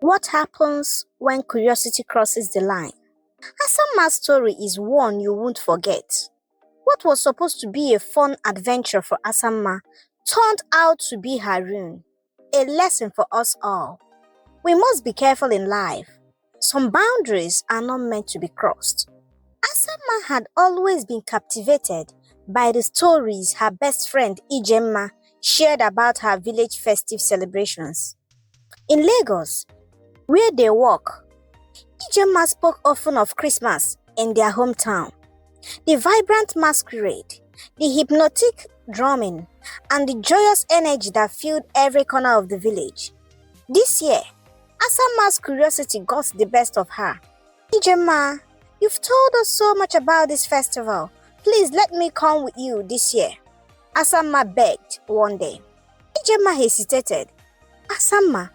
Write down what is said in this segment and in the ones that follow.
What happens when curiosity crosses the line? Asamma's story is one you won't forget. What was supposed to be a fun adventure for Asamma turned out to be her ruin. A lesson for us all. We must be careful in life. Some boundaries are not meant to be crossed. Asamma had always been captivated by the stories her best friend Ijemma shared about her village festive celebrations. In Lagos, where they work, Ijemma spoke often of Christmas in their hometown. The vibrant masquerade, the hypnotic drumming, and the joyous energy that filled every corner of the village. This year, Asamma's curiosity got the best of her. Ijemma, you've told us so much about this festival. Please let me come with you this year. Asamma begged one day. Ijemma hesitated. Asamma,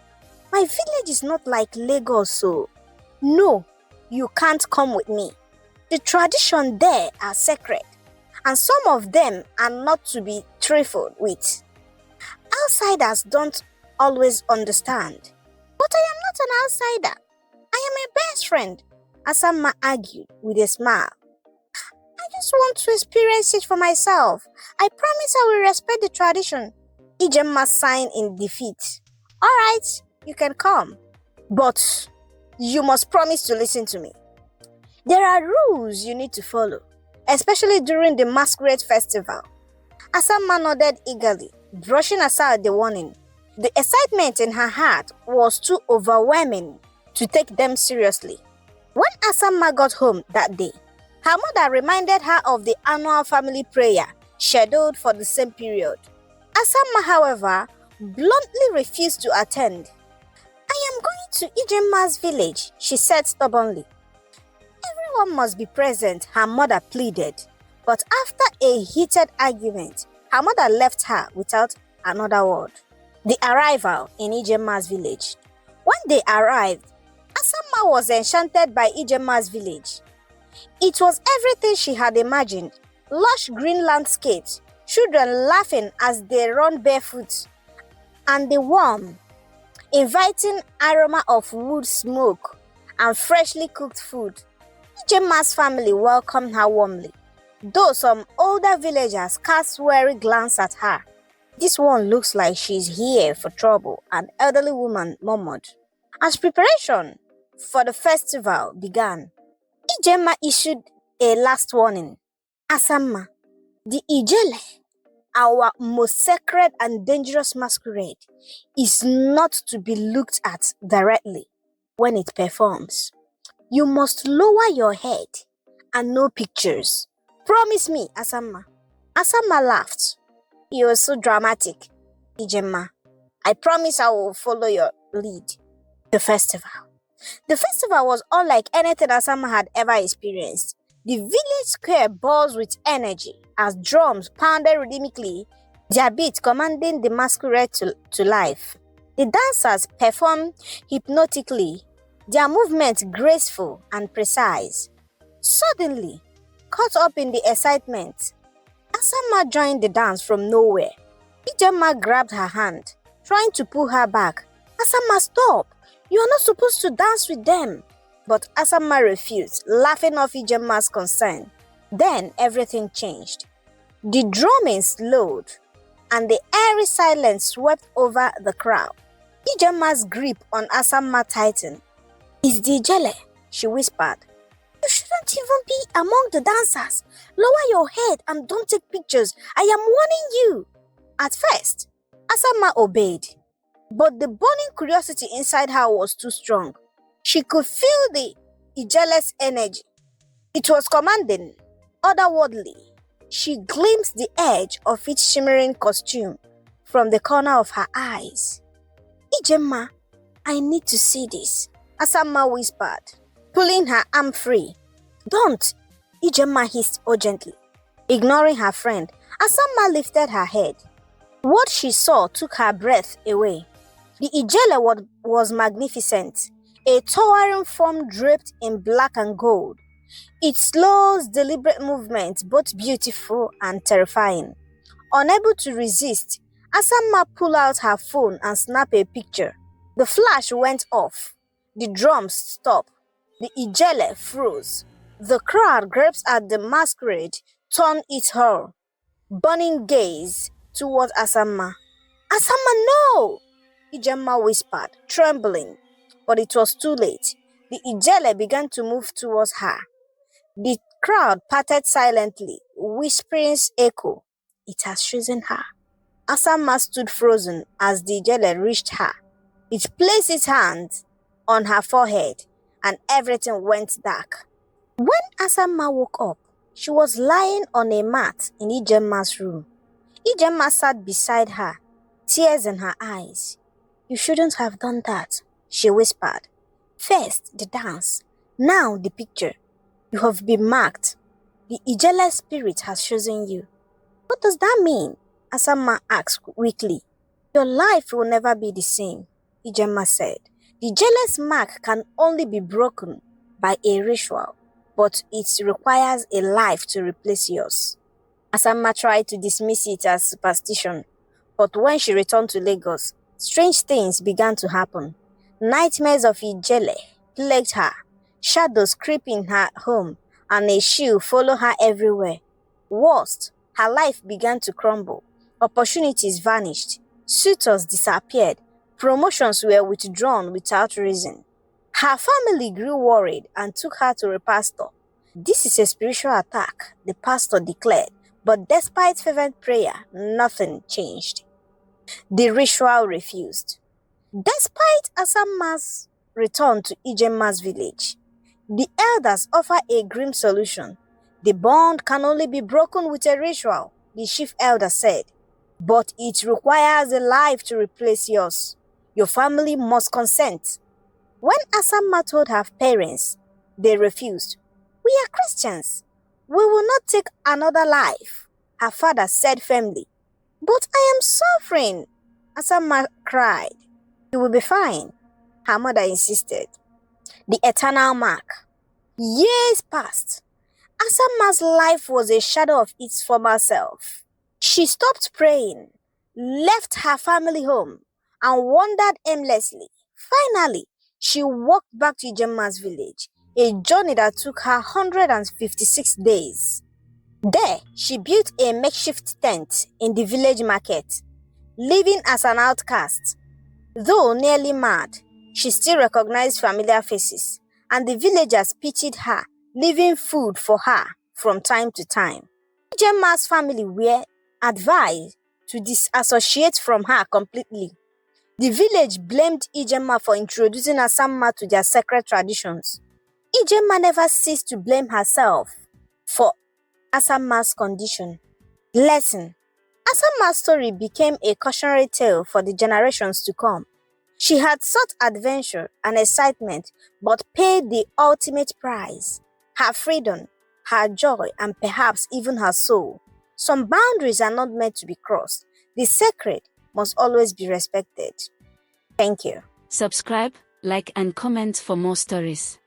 my village is not like Lagos, so no, you can't come with me. The traditions there are sacred, and some of them are not to be trifled with. Outsiders don't always understand. But I am not an outsider. I am a best friend, Asamma argued with a smile. I just want to experience it for myself. I promise I will respect the tradition. Ijemma signed in defeat. Alright, you can come. But you must promise to listen to me. There are rules you need to follow, especially during the Masquerade festival. Asamma nodded eagerly, brushing aside the warning. The excitement in her heart was too overwhelming to take them seriously. When Asamma got home that day, her mother reminded her of the annual family prayer scheduled for the same period. Asamma, however, bluntly refused to attend. I am going to Ijemma's village, she said stubbornly. Everyone must be present, her mother pleaded. But after a heated argument, her mother left her without another word. The arrival in Ijemma's village. When they arrived, Asamma was enchanted by Ijemma's village. It was everything she had imagined. Lush green landscapes, children laughing as they run barefoot, and the warm, inviting aroma of wood smoke and freshly cooked food. Ijemma's family welcomed her warmly, though some older villagers cast wary glances at her. This one looks like she's here for trouble, an elderly woman murmured. As preparation for the festival began, Ijemma issued a last warning. Asamma, the Ijele, our most sacred and dangerous masquerade, is not to be looked at directly when it performs. You must lower your head and no pictures. Promise me, Asamma. Asamma laughed. You are so dramatic, Ijemma. I promise I will follow your lead. The festival. The festival was unlike anything Asamma had ever experienced. The village square buzzed with energy as drums pounded rhythmically, their beat commanding the masquerade to life. The dancers performed hypnotically, their movements graceful and precise. Suddenly, caught up in the excitement, Asamma joined the dance from nowhere. Ijemma grabbed her hand, trying to pull her back. Asamma, stop! You are not supposed to dance with them. But Asamma refused, laughing off Ijemma's concern. Then everything changed. The drumming slowed, and the airy silence swept over the crowd. Ijemma's grip on Asamma tightened. It's the Ijele, she whispered. You shouldn't even be among the dancers. Lower your head and don't take pictures. I am warning you. At first, Asamma obeyed, but the burning curiosity inside her was too strong. She could feel the Ijele's energy. It was commanding, otherworldly. She glimpsed the edge of its shimmering costume from the corner of her eyes. Ijemma, I need to see this, Asamma whispered, pulling her arm free. Don't, Ijemma hissed urgently. Ignoring her friend, Asamma lifted her head. What she saw took her breath away. The Ijele was magnificent, a towering form draped in black and gold. Its slow, deliberate movement both beautiful and terrifying. Unable to resist, Asamma pulled out her phone and snapped a picture. The flash went off, The drums stopped. The Ijele froze. The crowd grips at the masquerade turned its horror, burning gaze towards Asamma. Asamma, no! Ijemma whispered, trembling. But it was too late. The Ijele began to move towards her. The crowd parted silently, whisperings echo. It has chosen her. Asamma stood frozen as the Ijele reached her. It placed its hand on her forehead, and everything went dark. When Asamma woke up, she was lying on a mat in Ijemma's room. Ijemma sat beside her, tears in her eyes. You shouldn't have done that, she whispered. First, the dance, now the picture. You have been marked. The Ijele spirit has chosen you. What does that mean? Asamma asked weakly. Your life will never be the same, Ijemma said. The Ijele's mark can only be broken by a ritual, but it requires a life to replace yours. Asamma tried to dismiss it as superstition, but when she returned to Lagos, strange things began to happen. Nightmares of Ijele plagued her. Shadows creep in her home, and a shield follow her everywhere. Worst, her life began to crumble. Opportunities vanished. Suitors disappeared. Promotions were withdrawn without reason. Her family grew worried and took her to a pastor. This is a spiritual attack, the pastor declared, but despite fervent prayer, nothing changed. The ritual refused. Despite Asamma's return to Ijemma's village, the elders offer a grim solution. The bond can only be broken with a ritual, the chief elder said, but it requires a life to replace yours. Your family must consent. When Asamma told her parents, they refused. We are Christians. We will not take another life, her father said firmly. But I am suffering, Asamma cried. You will be fine, her mother insisted. The eternal mark. Years passed. Asamma's life was a shadow of its former self. She stopped praying, left her family home, and wandered aimlessly. Finally, she walked back to Ijemma's village, a journey that took her 156 days. There, she built a makeshift tent in the village market, living as an outcast. Though nearly mad, she still recognized familiar faces, and the villagers pitied her, leaving food for her from time to time. Ijemma's family were advised to disassociate from her completely. The village blamed Ijemma for introducing Asamma to their sacred traditions. Ijemma never ceased to blame herself for Asamma's condition. Lesson. Asamma's story became a cautionary tale for the generations to come. She had sought adventure and excitement, but paid the ultimate price: her freedom, her joy, and perhaps even her soul. Some boundaries are not meant to be crossed. The sacred must always be respected. Thank you. Subscribe, like, and comment for more stories.